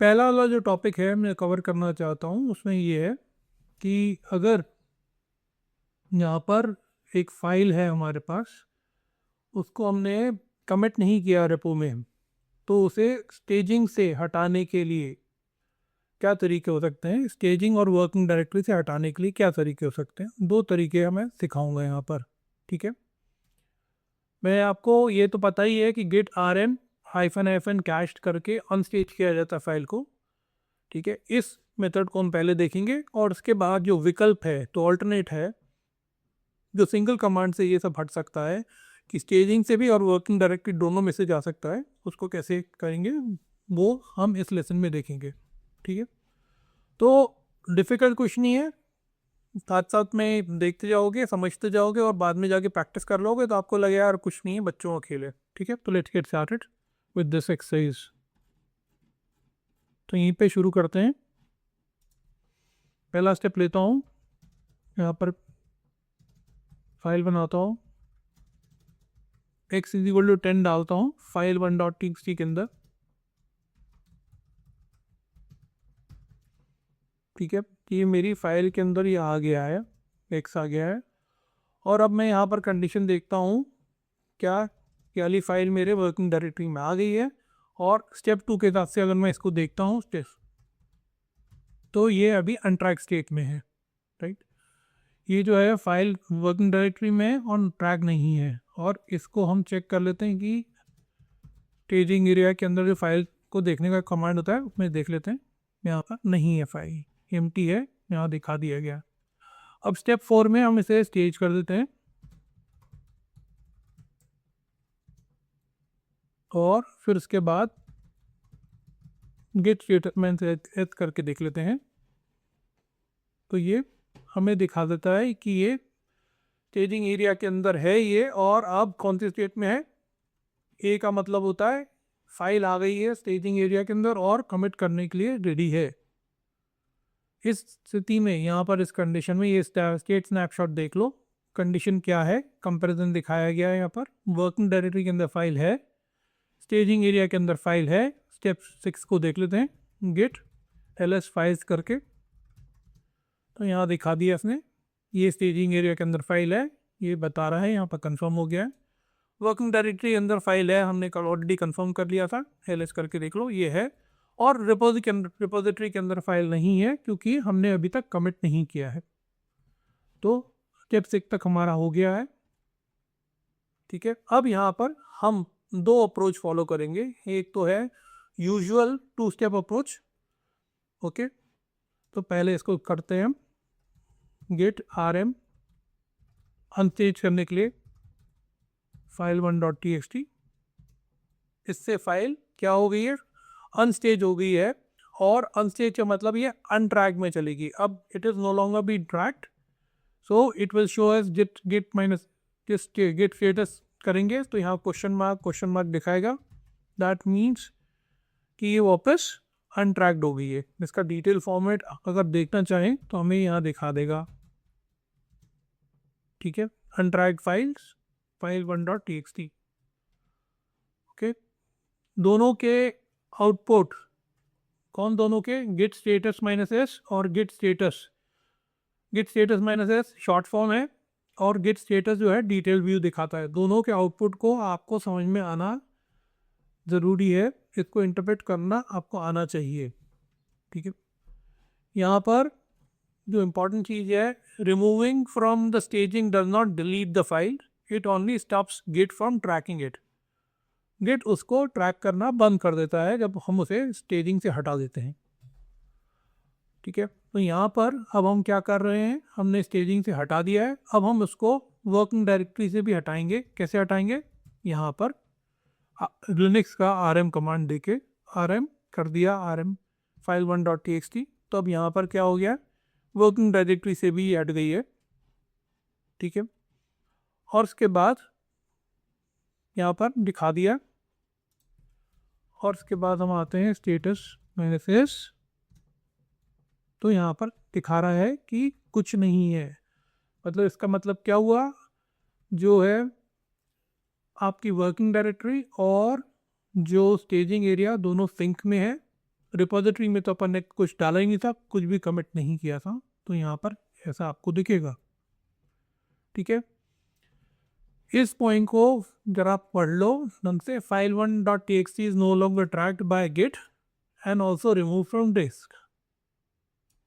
पहला वाला जो टॉपिक है मैं कवर करना चाहता हूँ उसमें ये है कि अगर यहाँ पर एक फाइल है हमारे पास, उसको हमने कमिट नहीं किया रेपो में, तो उसे स्टेजिंग से हटाने के लिए क्या तरीके हो सकते हैं। स्टेजिंग और वर्किंग डायरेक्टरी से हटाने के लिए क्या तरीके हो सकते हैं, दो तरीके मैं सिखाऊंगा यहाँ पर। ठीक है, मैं आपको ये तो पता ही है कि गिट rm -FN कैश करके अनस्टेज किया जाता है फाइल को। ठीक है, इस मेथड को हम पहले देखेंगे और उसके बाद जो विकल्प है, तो ऑल्टरनेट है जो सिंगल कमांड से ये सब हट सकता है कि स्टेजिंग से भी और वर्किंग डायरेक्टरी दोनों में से जा सकता है, उसको कैसे करेंगे वो हम इस लेसन में देखेंगे। ठीक है, तो डिफ़िकल्ट कुछ नहीं है, साथ साथ में देखते जाओगे, समझते जाओगे और बाद में जाके प्रैक्टिस कर लोगे तो आपको लगेगा यार कुछ नहीं है, बच्चों का खेल है। ठीक है, तो let's get started with this exercise. तो यहीं पे शुरू करते हैं। पहला स्टेप लेता हूँ, यहाँ पर फाइल बनाता हूँ, x = 10 डालता हूँ फाइल 1.txt के अंदर। ठीक है, ये मेरी फाइल के अंदर ये आ गया है, x आ गया है। और अब मैं यहाँ पर कंडीशन देखता हूँ क्या ये वाली फाइल मेरे वर्किंग डायरेक्टरी में आ गई है। और स्टेप 2 के हिसाब से अगर मैं इसको देखता हूँ स्टेप, तो ये अभी अनट्रैक स्टेट में है। राइट, ये जो है फाइल वर्किंग डायरेक्टरी में है और ट्रैक नहीं है। और इसको हम चेक कर लेते हैं कि स्टेजिंग एरिया के अंदर जो फाइल को देखने का कमांड होता है उसमें देख लेते हैं। यहाँ पर नहीं है, फाइल एम्प्टी है, यहाँ दिखा दिया गया। अब स्टेप 4 में हम इसे स्टेज कर देते हैं और फिर उसके बाद गेट स्टेटमेंट एड करके देख लेते हैं। तो ये हमें दिखा देता है कि ये स्टेजिंग एरिया के अंदर है ये, और अब कौन सी स्टेट में है। ए का मतलब होता है फाइल आ गई है स्टेजिंग एरिया के अंदर और कमिट करने के लिए रेडी है। इस स्थिति में यहाँ पर इस कंडीशन में ये स्टेट स्नैपशॉट देख लो, कंडीशन क्या है, कंपैरिजन दिखाया गया है। यहाँ पर वर्किंग डायरेक्टरी के अंदर फाइल है, स्टेजिंग एरिया के अंदर फाइल है। स्टेप 6 को देख लेते हैं, गिट ls फाइल्स करके। तो यहाँ दिखा दिया इसने, ये स्टेजिंग एरिया के अंदर फाइल है, ये बता रहा है, यहाँ पर कंफर्म हो गया है। वर्किंग डायरेक्टरी के अंदर फाइल है, हमने कल ऑलरेडी कंफर्म कर लिया था, ls करके देख लो, ये है। और रिपोजिटरी के अंदर फाइल नहीं है क्योंकि हमने अभी तक कमिट नहीं किया है। तो स्टेप 6 तक हमारा हो गया है। ठीक है, अब यहाँ पर हम दो अप्रोच फॉलो करेंगे। एक तो है यूजुअल 2 स्टेप अप्रोच। ओके, तो पहले इसको करते हैं हम, गेट rm अनस्टेज करने के लिए फाइल 1.txt। इससे फाइल क्या हो गई है, अनस्टेज हो गई है। और अनस्टेज का मतलब ये अनट्रैक में चलेगी। अब it is no longer be tracked, so it will show as git minus git status करेंगे तो यहाँ क्वेश्चन मार्क दिखाएगा। दैट मीन्स कि ये वापस अनट्रैक्ड हो गई है। इसका डिटेल फॉर्मेट अगर देखना चाहें तो हमें यहाँ दिखा देगा। ठीक है, अनट्रैक्ड फाइल्स फाइल 1.txt। ओके, दोनों के आउटपुट कौन, दोनों के गिट स्टेटस -s और git status -s short form है और गिट स्टेटस जो है डिटेल व्यू दिखाता है। दोनों के आउटपुट को आपको समझ में आना ज़रूरी है, इसको इंटरप्रेट करना आपको आना चाहिए। ठीक है, यहाँ पर जो इम्पोर्टेंट चीज़ है, removing from the staging does not delete the file, it only stops git from tracking it. Git उसको ट्रैक करना बंद कर देता है जब हम उसे स्टेजिंग से हटा देते हैं। ठीक है, तो यहाँ पर अब हम क्या कर रहे हैं, हमने स्टेजिंग से हटा दिया है, अब हम उसको वर्किंग डायरेक्टरी से भी हटाएंगे। कैसे हटाएंगे, यहाँ पर लिनक्स का rm कमांड देके rm कर दिया, rm फाइल 1.txt। तो अब यहाँ पर क्या हो गया, वर्किंग डायरेक्टरी से भी हट गई है। ठीक है, और उसके बाद यहाँ पर दिखा दिया, और उसके बाद हम आते हैं स्टेटस -s। तो यहाँ पर दिखा रहा है कि कुछ नहीं है। मतलब इसका मतलब क्या हुआ, जो है आपकी वर्किंग डायरेक्टरी और जो स्टेजिंग एरिया दोनों सिंक में है। रिपोजिटरी में तो अपन ने कुछ डाला ही नहीं था, कुछ भी कमिट नहीं किया था, तो यहाँ पर ऐसा आपको दिखेगा। ठीक है, इस पॉइंट को जरा पढ़ लो ढंग से। File 1.txt is no longer tracked by git and also remove from disk.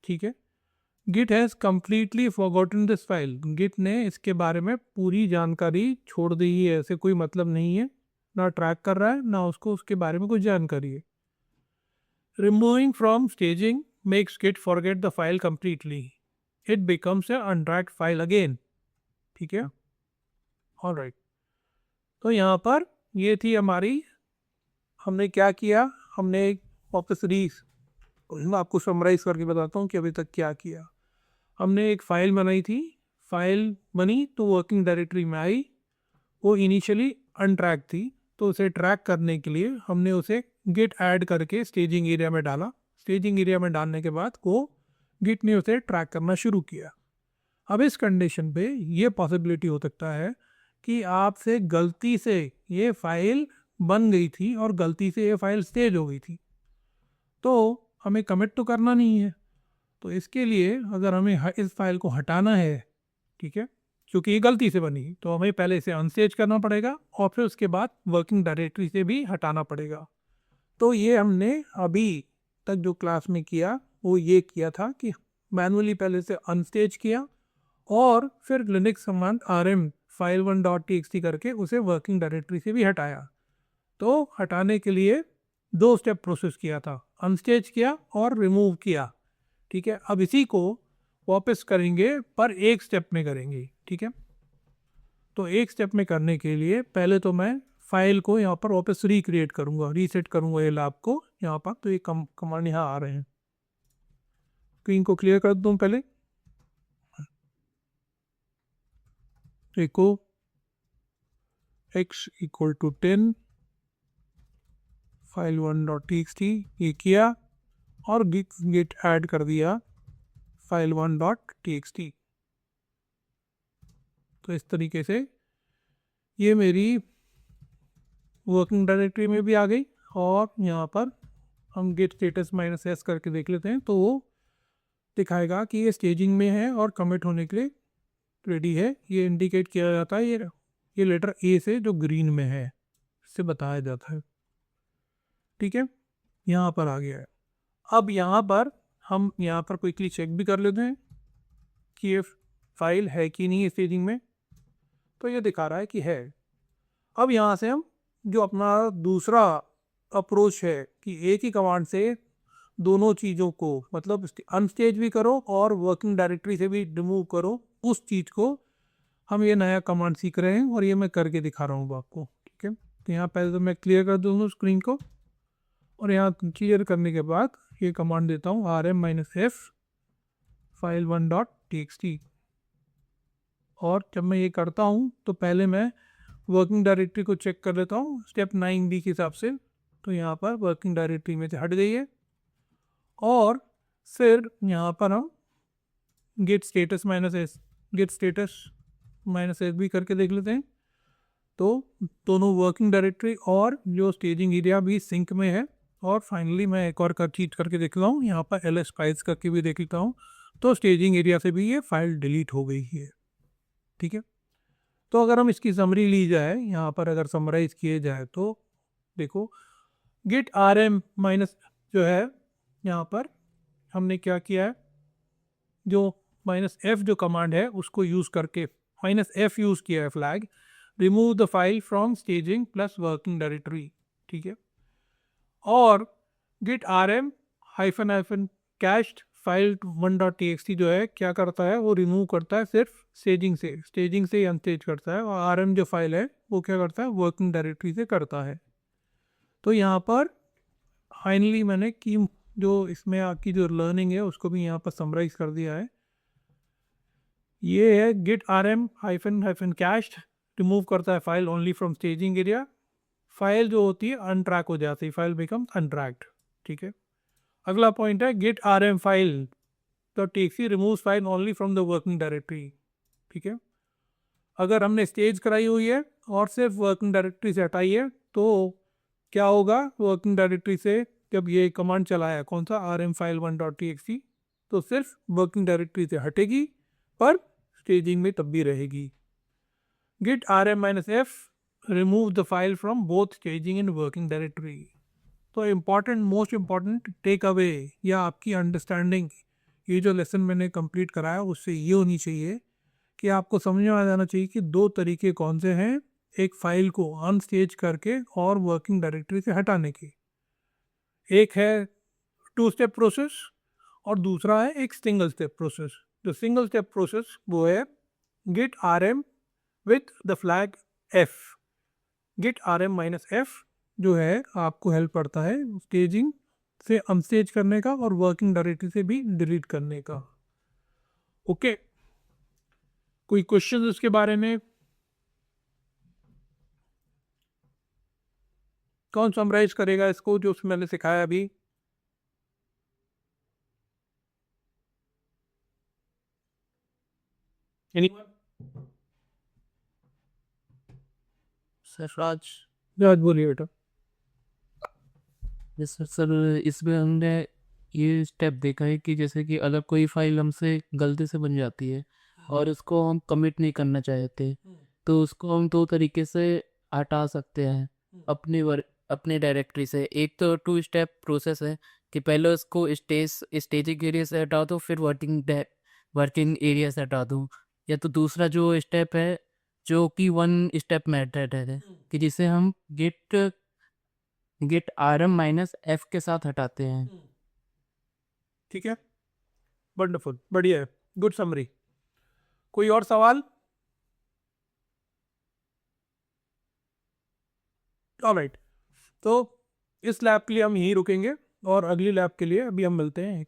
ठीक है, git has completely forgotten this file. Git ने इसके बारे में पूरी जानकारी छोड़ दी है, ऐसे कोई मतलब नहीं है, ना ट्रैक कर रहा है ना उसको उसके बारे में कुछ जानकारी है। Removing from staging makes Git forget the file completely, it becomes a untracked file again. ठीक है, ऑलराइट। तो यहाँ पर ये थी हमारी, हमने क्या किया, हमने वापस मैं आपको समराइज करके बताता हूँ कि अभी तक क्या किया। हमने एक फ़ाइल बनाई थी, फाइल बनी तो वर्किंग डायरेक्टरी में आई, वो इनिशियली अनट्रैक थी, तो उसे ट्रैक करने के लिए हमने उसे गिट ऐड करके स्टेजिंग एरिया में डाला। स्टेजिंग एरिया में डालने के बाद वो गिट ने उसे ट्रैक करना शुरू किया। अब इस कंडीशन पे ये पॉसिबिलिटी हो सकता है कि आपसे गलती से ये फाइल बन गई थी और गलती से ये फाइल स्टेज हो गई थी, तो हमें कमिट तो करना नहीं है। तो इसके लिए अगर हमें इस फाइल को हटाना है, ठीक है, क्योंकि ये गलती से बनी, तो हमें पहले इसे अनस्टेज करना पड़ेगा और फिर उसके बाद वर्किंग डायरेक्टरी से भी हटाना पड़ेगा। तो ये हमने अभी तक जो क्लास में किया वो ये किया था कि मैनुअली पहले से अनस्टेज किया और फिर लिनक्स कमांड rm file1.txt करके उसे वर्किंग डायरेक्टरी से भी हटाया। तो हटाने के लिए 2 स्टेप प्रोसेस किया था, अनस्टेज किया और रिमूव किया। ठीक है, अब इसी को वापस करेंगे पर एक स्टेप में करेंगे। ठीक है, तो एक स्टेप में करने के लिए पहले तो मैं फाइल को यहाँ पर वापस रिक्रिएट करूँगा, रीसेट करूँगा ये लैब को यहाँ पर। तो ये कमांड यहाँ आ रहे हैं, स्क्रीन को क्लियर कर दूँ पहले। देखो x इक्वल टू 10 file1.txt ये किया और गिट ऐड कर दिया file1.txt। तो इस तरीके से ये मेरी वर्किंग डायरेक्टरी में भी आ गई और यहाँ पर हम गेट स्टेटस -s करके देख लेते हैं, तो वो दिखाएगा कि ये स्टेजिंग में है और कमिट होने के लिए रेडी है। ये इंडिकेट किया जाता है ये लेटर ए से जो ग्रीन में है, इससे बताया जाता है। ठीक है, यहाँ पर आ गया है। अब यहाँ पर हम यहाँ पर क्विकली चेक भी कर लेते हैं कि ये फाइल है कि नहीं स्टेजिंग में, तो ये दिखा रहा है कि है। अब यहाँ से हम जो अपना दूसरा अप्रोच है कि एक ही कमांड से दोनों चीज़ों को, मतलब अनस्टेज भी करो और वर्किंग डायरेक्टरी से भी रिमूव करो, उस चीज़ को हम ये नया कमांड सीख रहे हैं और ये मैं करके दिखा रहा हूँ आपको। ठीक है, तो यहाँ पहले तो मैं क्लियर कर दूँगा स्क्रीन को और यहाँ क्लियर करने के बाद ये कमांड देता हूँ rm-f file1.txt। और जब मैं ये करता हूँ तो पहले मैं वर्किंग डायरेक्टरी को चेक कर लेता हूँ स्टेप 9b के हिसाब से। तो यहाँ पर वर्किंग डायरेक्टरी में से हट गई है और फिर यहाँ पर हम गेट स्टेटस -s भी करके देख लेते हैं। तो दोनों वर्किंग डायरेक्टरी और जो स्टेजिंग एरिया भी सिंक में है। और फाइनली मैं एक और चीज करके देख रहा हूँ, यहाँ पर ls फाइल्स करके भी देख लेता हूँ, तो स्टेजिंग एरिया से भी ये फाइल डिलीट हो गई है। ठीक है, तो अगर हम इसकी समरी ली जाए, यहाँ पर अगर समराइज किए जाए तो देखो गिट rm माइनस जो है यहाँ पर हमने क्या किया है, जो -f जो कमांड है उसको यूज़ करके -f यूज़ किया है flag, remove the file from staging plus working directory. ठीक है, और गिट rm --- कैश्ड file1.txt जो है क्या करता है, वो रिमूव करता है सिर्फ स्टेजिंग से ही अनस्टेज करता है, और rm जो फाइल है वो क्या करता है, वर्किंग डायरेक्टरी से करता है। तो यहाँ पर फाइनली मैंने की जो इसमें आपकी जो लर्निंग है उसको भी यहाँ पर समराइज कर दिया है। ये है गिट rm --- रिमूव करता है file only from staging area. File जो होती है अनट्रैक हो जाती है, फाइल बिकम्स अनट्रैक्ड। ठीक है, अगला पॉइंट है गिट rm फाइल तो txt removes file only from the working directory. ठीक है, अगर हमने स्टेज कराई हुई है और सिर्फ वर्किंग डायरेक्टरी से हटाई है तो क्या होगा, वर्किंग डायरेक्टरी से जब ये कमांड चलाया कौन सा rm file1.txt, तो सिर्फ वर्किंग डायरेक्टरी से हटेगी पर स्टेजिंग में तब भी रहेगी। git rm-f remove the file from both staging and working directory। तो important, most important take away या आपकी अंडरस्टैंडिंग ये जो लेसन मैंने कंप्लीट कराया उससे ये होनी चाहिए कि आपको समझ में आ जाना चाहिए कि दो तरीके कौन से हैं एक फाइल को अनस्टेज करके और वर्किंग डायरेक्टरी से हटाने के। एक है 2 स्टेप प्रोसेस और दूसरा है एक सिंगल स्टेप प्रोसेस। जो सिंगल स्टेप प्रोसेस वो है git rm with the flag f। git rm-f जो है आपको हेल्प करता है स्टेजिंग से अनस्टेज करने का और वर्किंग डायरेक्टरी से भी डिलीट करने का। ओके, कोई क्वेश्चन इसके बारे में? कौन समराइज करेगा इसको जो मैंने सिखाया अभी? Anyone? सर राज, राज बोलिए बेटा। जैसे सर इसमें हमने ये स्टेप देखा है कि जैसे कि अगर कोई फाइल हमसे गलती से बन जाती है और उसको हम कमिट नहीं करना चाहते तो उसको हम दो तरीके से हटा सकते हैं अपने डायरेक्टरी से। एक तो 2 स्टेप प्रोसेस है कि पहले उसको स्टेजिंग एरिया से हटा दो फिर वर्किंग एरिया से हटा दो, या तो दूसरा जो स्टेप है जो कि 1 स्टेप मेथड है कि जिसे हम गिट rm-f के साथ हटाते हैं। ठीक है, वंडरफुल, बढ़िया है, गुड समरी। कोई और सवाल? ऑलराइट, तो इस लैब के लिए हम यहीं रुकेंगे और अगली लैब के लिए अभी हम मिलते हैं।